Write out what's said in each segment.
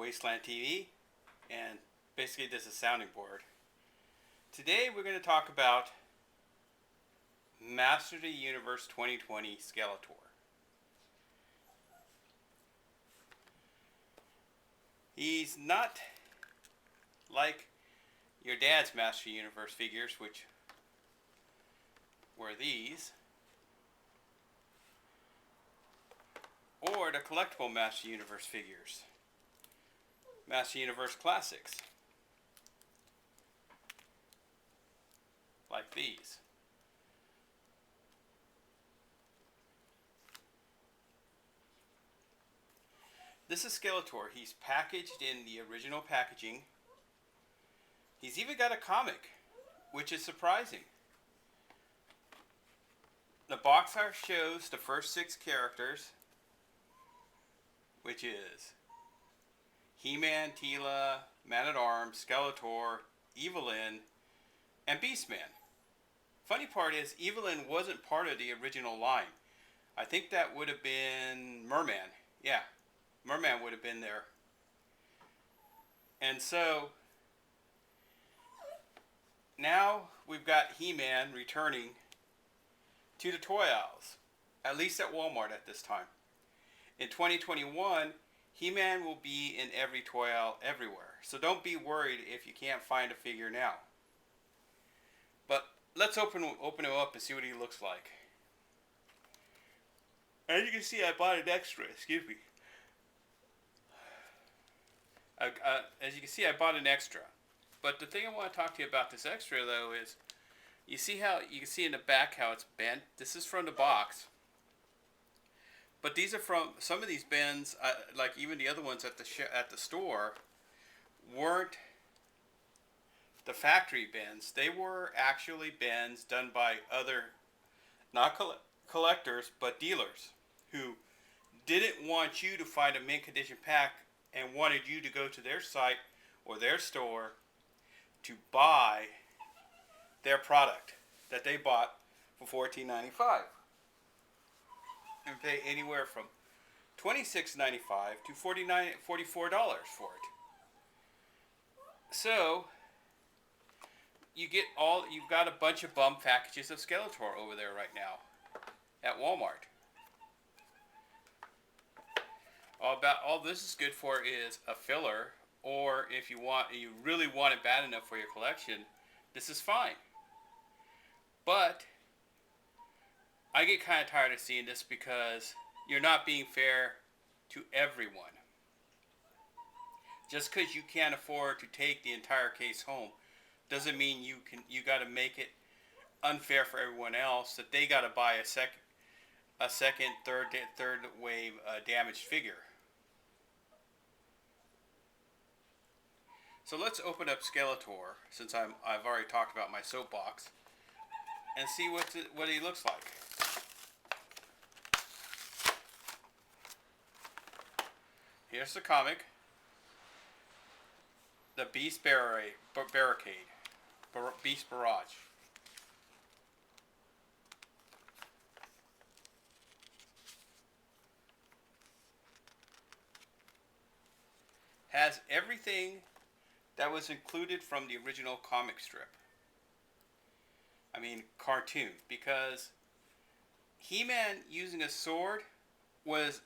Wasteland TV, and basically this is a sounding board. Today we're going to talk about Master of the Universe 2020 Skeletor. He's not like your dad's Master of the Universe figures, which were these, or the collectible Master of the Universe figures, Master of the Universe Classics, like these. This is Skeletor. He's packaged in the original packaging. He's even got a comic, which is surprising. The box art shows the first 6 characters, which is He-Man, Teela, Man-at-Arms, Skeletor, Evil-Lyn, and Beast-Man. Funny part is, Evil-Lyn wasn't part of the original line. I think that would have been Merman. Yeah, Merman would have been there. And so, now we've got He-Man returning to the toy aisles, at least at Walmart at this time. In 2021, He-Man will be in every toy aisle everywhere. So don't be worried if you can't find a figure now. But let's open him up and see what he looks like. As you can see, I bought an extra. Excuse me. As you can see, I bought an extra. But the thing I want to talk to you about this extra, though, is you see how you can see in the back how it's bent. This is from the box. But these are from some of these bends, like even the other ones at the store, weren't the factory bends. They were actually bends done by other, not collectors, but dealers who didn't want you to find a mint condition pack and wanted you to go to their site or their store to buy their product that they bought for $14.95 and pay anywhere from $26.95 to $44 for it. So you've got a bunch of bum packages of Skeletor over there right now at Walmart. All this is good for is a filler, or if you really want it bad enough for your collection, this is fine. But I get kind of tired of seeing this because you're not being fair to everyone. Just because you can't afford to take the entire case home doesn't mean you got to make it unfair for everyone else that they got to buy a second, third wave damaged figure. So let's open up Skeletor, since I've already talked about my soapbox, and see what he looks like. Here's the comic, the Beast Beast Barrage. Has everything that was included from the original comic strip. I mean, cartoon. Because He-Man using a sword was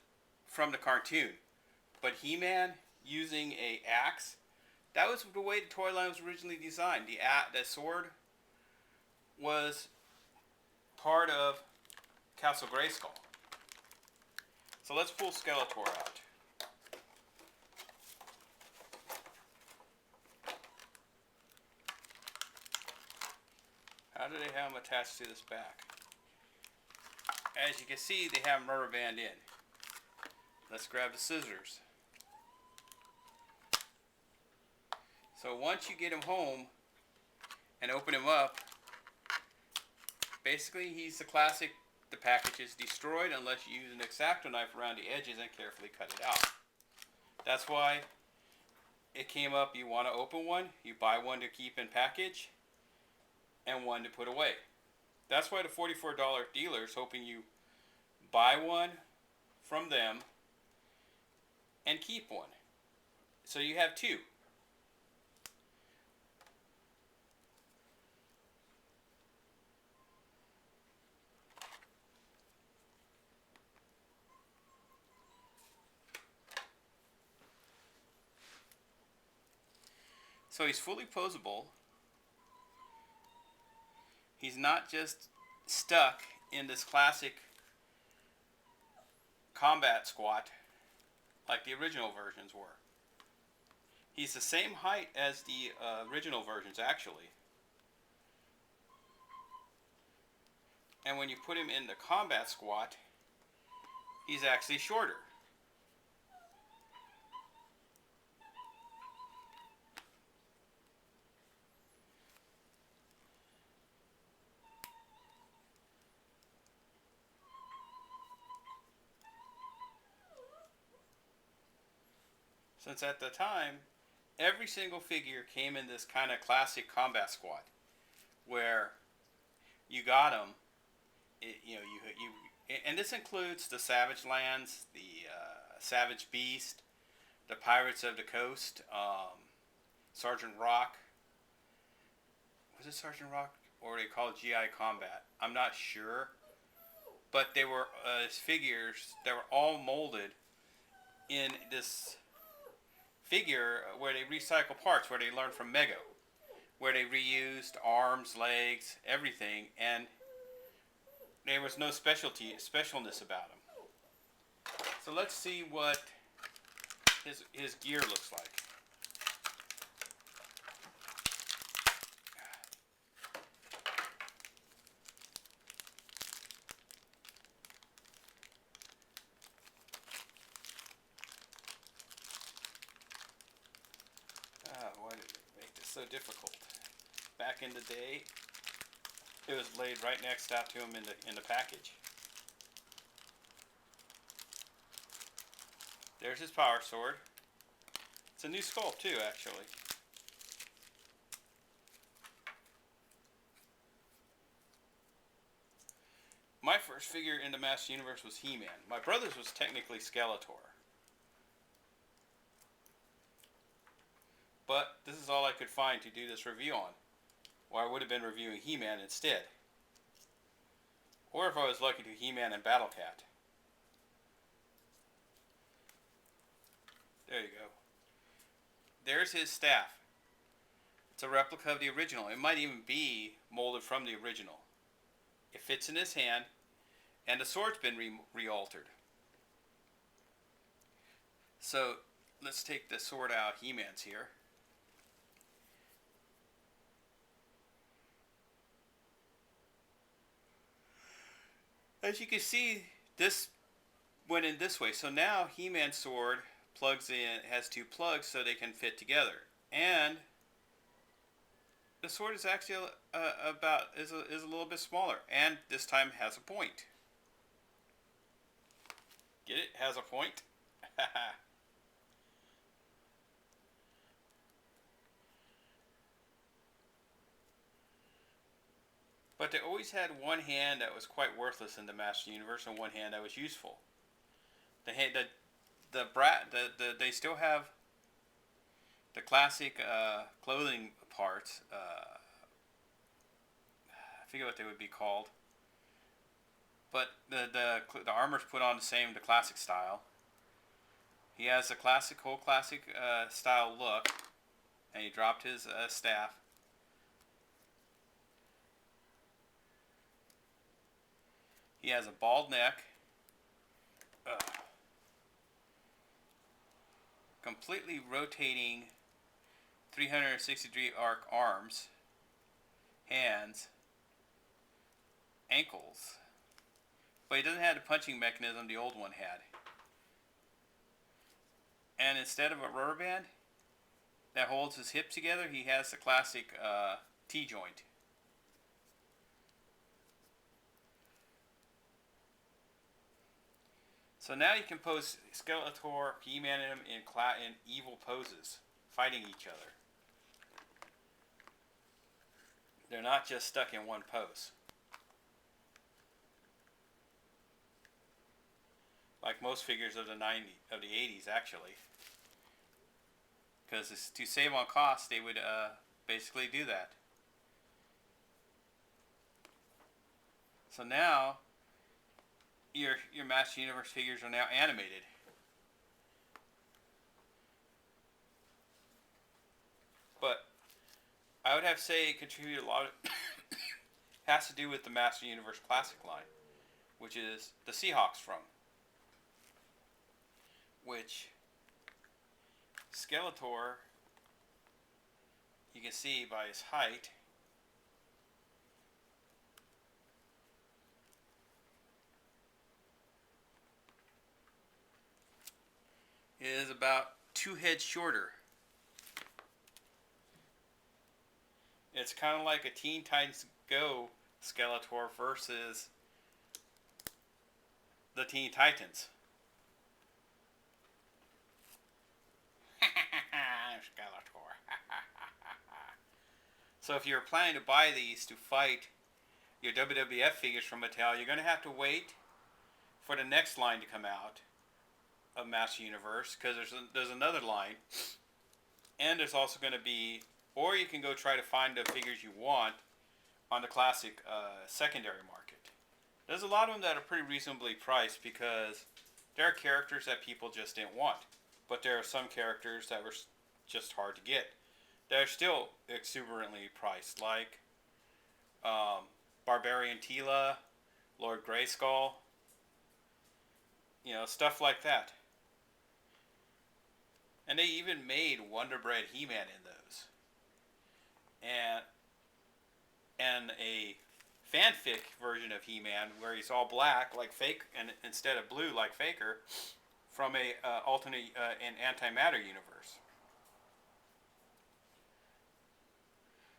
from the cartoon. But He-Man using an axe, that was the way the toy line was originally designed. The sword was part of Castle Grayskull. So let's pull Skeletor out. How do they have them attached to this back? As you can see, they have them rubber band in. Let's grab the scissors. So once you get him home and open him up, basically he's the classic, the package is destroyed unless you use an X-Acto knife around the edges and carefully cut it out. That's why it came up, you want to open one, you buy one to keep in package, and one to put away. That's why the $44 dealer is hoping you buy one from them and keep one. So you have two. So he's fully posable. He's not just stuck in this classic combat squat like the original versions were. He's the same height as the original versions, actually. And when you put him in the combat squat, he's actually shorter. Since at the time, every single figure came in this kind of classic combat squat, where you got them, and this includes the Savage Lands, the Savage Beast, the Pirates of the Coast, Sergeant Rock. Was it Sergeant Rock, or they call it GI Combat? I'm not sure, but they were figures that were all molded in this figure where they recycle parts, where they learned from Mego, where they reused arms, legs, everything, and there was no specialness about them. So let's see what his gear looks like. Why did it make this so difficult? Back in the day, it was laid right next out to him in the package. There's his power sword. It's a new sculpt too, actually. My first figure in the Master Universe was He-Man. My brother's was technically Skeletor. But this is all I could find to do this review on. Or I would have been reviewing He-Man instead. Or if I was lucky, to He-Man and Battle Cat. There you go. There's his staff. It's a replica of the original. It might even be molded from the original. It fits in his hand, and the sword's been re-altered. So let's take the sword out. He-Man's here. As you can see, this went in this way. So now He-Man's sword plugs in, has two plugs so they can fit together. And the sword is actually is a little bit smaller, and this time has a point. Get it? Has a point? But they always had one hand that was quite worthless in the Master Universe, and one hand that was useful. They still have the classic clothing parts. I forget what they would be called. But the armor's put on the classic style. He has a whole classic style look, and he dropped his staff. He has a bald neck, completely rotating 360-degree arc arms, hands, ankles. But he doesn't have the punching mechanism the old one had. And instead of a rubber band that holds his hips together, he has the classic T-joint. So now you can pose Skeletor, He-Man, and him in evil poses, fighting each other. They're not just stuck in one pose. Like most figures of the 80s, actually. because to save on cost, they would basically do that. So now your Master Universe figures are now animated. But I would have to say it contributed a lot of has to do with the Master Universe Classic line, which is the Seahawks from, which Skeletor, you can see by his height, is about 2 heads shorter. It's kind of like a Teen Titans Go Skeletor versus the Teen Titans. Skeletor. So if you're planning to buy these to fight your WWF figures from Mattel, you're going to have to wait for the next line to come out of Master Universe, because there's another line, and there's also going to be, or you can go try to find the figures you want on the classic secondary market. There's a lot of them that are pretty reasonably priced, because there are characters that people just didn't want, but there are some characters that were just hard to get. They're still exuberantly priced, like Barbarian Tila, Lord Grayskull, stuff like that. And they even made Wonder Bread He-Man in those. And a fanfic version of He-Man where he's all black like Fake, and instead of blue like Faker, from a alternate and antimatter universe.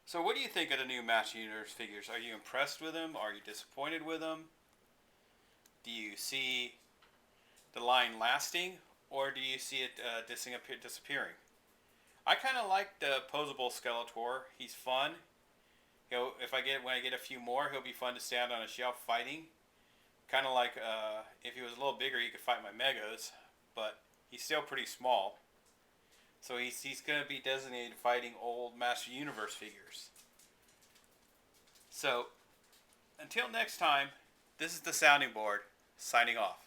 So what do you think of the new Master Universe figures? Are you impressed with them? Are you disappointed with them? Do you see the line lasting, or do you see it disappearing? I kind of like the posable Skeletor. He's fun. When I get a few more, he'll be fun to stand on a shelf fighting. Kind of like if he was a little bigger, he could fight my Megos, but he's still pretty small. So he's going to be designated fighting old Master Universe figures. So until next time, this is the Sounding Board signing off.